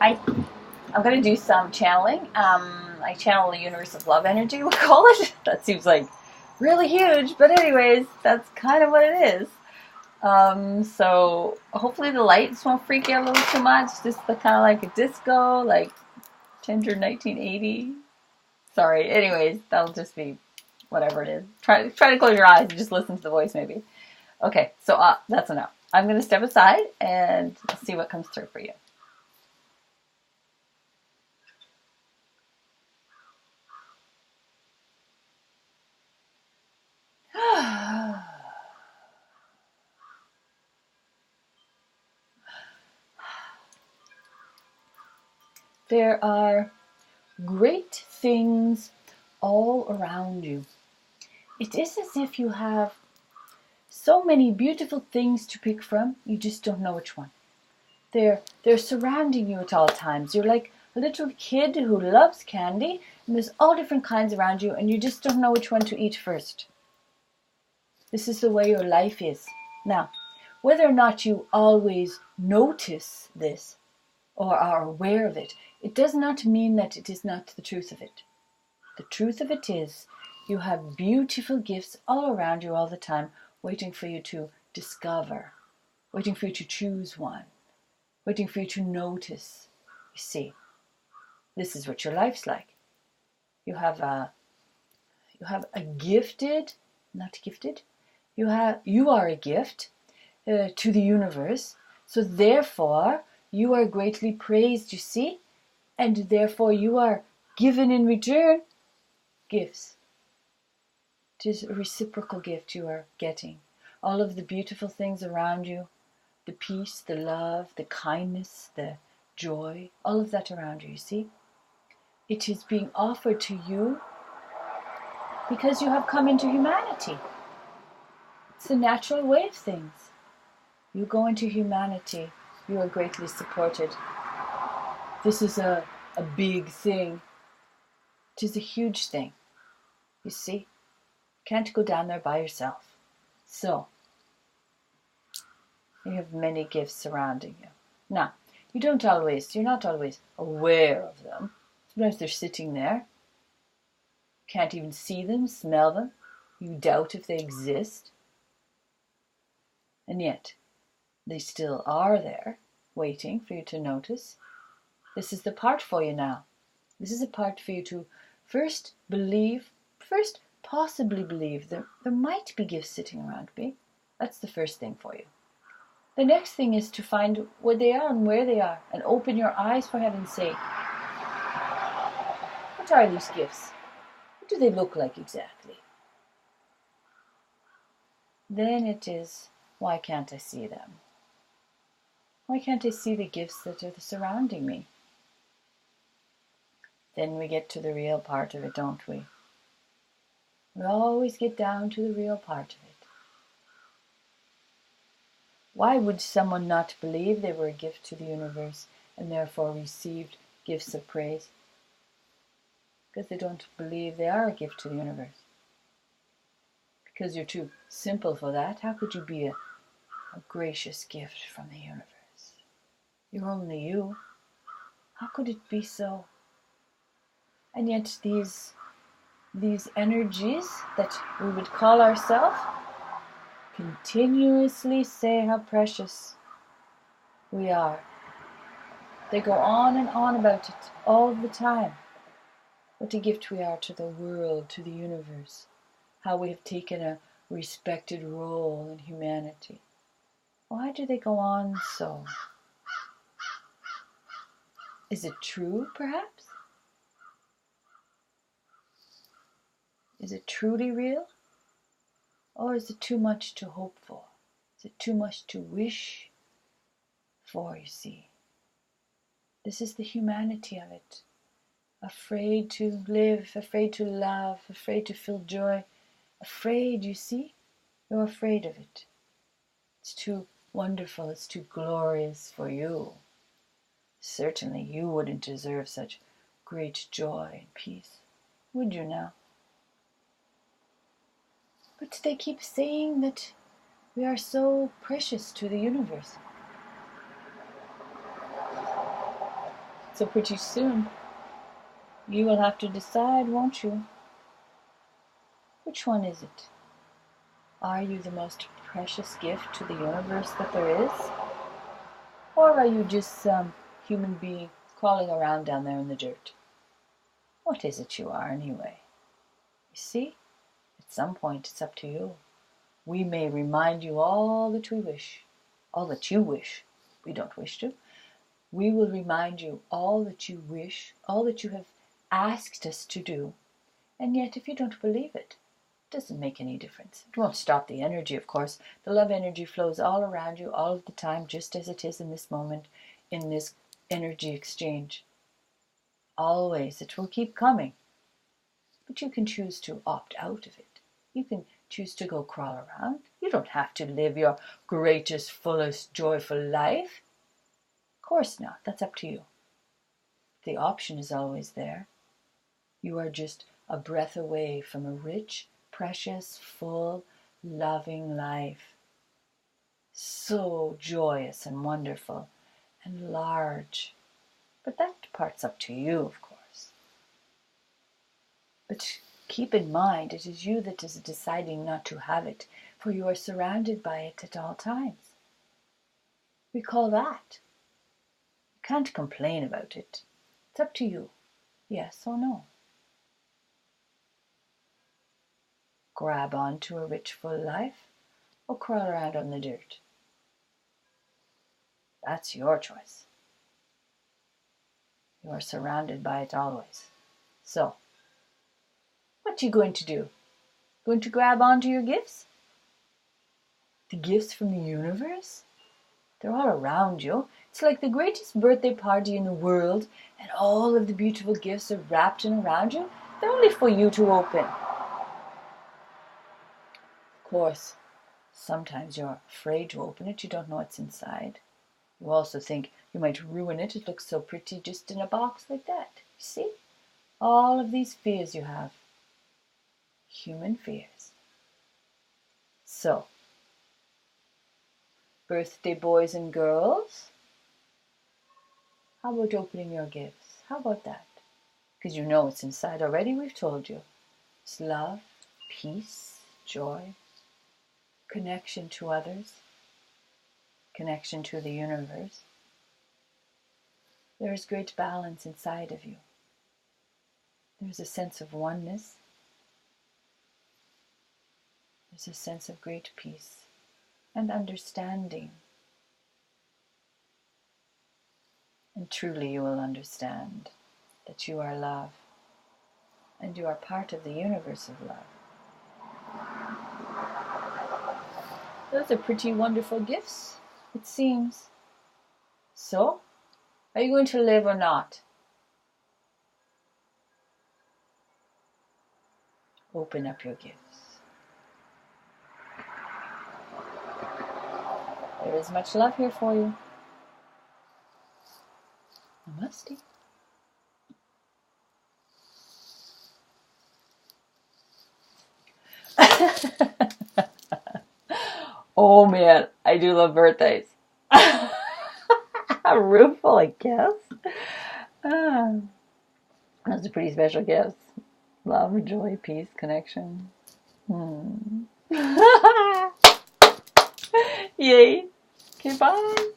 I'm going to do some channeling. I channel the universe of love energy, we'll call it. That seems like really huge, but anyways, that's kind of what it is. So hopefully the lights won't freak you out a little too much. Just the kind of like a disco, like Tender 1980. Sorry. Anyways, that'll just be whatever it is. Try to close your eyes and just listen to the voice, maybe. Okay, so that's enough. I'm going to step aside and see what comes through for you. There are great things all around you. It is as if you have so many beautiful things to pick from, you just don't know which one. They're surrounding you at all times. You're like a little kid who loves candy, and there's all different kinds around you, and you just don't know which one to eat first. This is the way your life is. Now, whether or not you always notice this or are aware of it, it does not mean that it is not the truth of it. The truth of it is you have beautiful gifts all around you all the time, waiting for you to discover, waiting for you to choose one, waiting for you to notice. You see, this is what your life's like. You have a gifted, not gifted, you are a gift to the universe, so therefore you are greatly praised, you see, and therefore you are given in return gifts. It is a reciprocal gift you are getting. All of the beautiful things around you, the peace, the love, the kindness, the joy, all of that around you, you see? It is being offered to you because you have come into humanity. It's the natural way of things. You go into humanity, you are greatly supported. This is a big thing. It is a huge thing. You see? You can't go down there by yourself. So, you have many gifts surrounding you. Now, you're not always aware of them. Sometimes they're sitting there. Can't even see them, smell them. You doubt if they exist. And yet, they still are there, waiting for you to notice. This is the part for you now. This is a part for you to first possibly believe there might be gifts sitting around me. That's the first thing for you. The next thing is to find what they are and where they are, and open your eyes, for heaven's sake. What are these gifts? What do they look like exactly? Then it is, why can't I see them? Why can't I see the gifts that are surrounding me? Then we get to the real part of it, don't we? We always get down to the real part of it. Why would someone not believe they were a gift to the universe and therefore received gifts of praise? Because they don't believe they are a gift to the universe. Because you're too simple for that. How could you be a gracious gift from the universe? You're only you. How could it be so? And yet these energies that we would call ourselves continuously say how precious we are. They go on and on about it all the time. What a gift we are to the world, to the universe. How we have taken a respected role in humanity. Why do they go on so? Is it true, perhaps? Is it truly real? Or is it too much to hope for? Is it too much to wish for, you see? This is the humanity of it. Afraid to live, afraid to love, afraid to feel joy. Afraid, you see? You're afraid of it. It's too wonderful, it's too glorious for you. Certainly you wouldn't deserve such great joy and peace, would you now? But they keep saying that we are so precious to the universe. So pretty soon, you will have to decide, won't you? Which one is it? Are you the most precious gift to the universe that there is? Or are you just some human being crawling around down there in the dirt? What is it you are anyway? You see, at some point it's up to you. We may remind you all that we wish, all that you wish. We don't wish to. We will remind you all that you wish, all that you have asked us to do. And yet, if you don't believe it, it doesn't make any difference. It won't stop the energy, of course. The love energy flows all around you all of the time, just as it is in this moment, in this energy exchange. Always, it will keep coming. But you can choose to opt out of it. You can choose to go crawl around. You don't have to live your greatest, fullest, joyful life. Of course not. That's up to you. The option is always there. You are just a breath away from a rich, precious, full, loving life. So joyous and wonderful and large. But that part's up to you, of course. But keep in mind, it is you that is deciding not to have it, for you are surrounded by it at all times. Recall that. You can't complain about it. It's up to you, yes or no. Grab onto a rich, full life, or crawl around on the dirt. That's your choice. You are surrounded by it always. So, what are you going to do? Going to grab onto your gifts? The gifts from the universe? They're all around you. It's like the greatest birthday party in the world, and all of the beautiful gifts are wrapped in around you. They're only for you to open. Of course, sometimes you're afraid to open it. You don't know what's inside. You also think you might ruin it. It looks so pretty just in a box like that. You see? All of these fears you have. Human fears. So, birthday boys and girls, how about opening your gifts? How about that? Because you know what's inside already, we've told you. It's love, peace, joy, connection to others, connection to the universe. There is great balance inside of you. There's a sense of oneness. There's a sense of great peace and understanding. And truly you will understand that you are love, and you are part of the universe of love. Those are pretty wonderful gifts, it seems. So, are you going to live or not? Open up your gifts. There is much love here for you. Namaste. Oh man, I do love birthdays. A room full of gifts. Those are pretty special gifts. Love, joy, peace, connection. Yay. Okay, bye.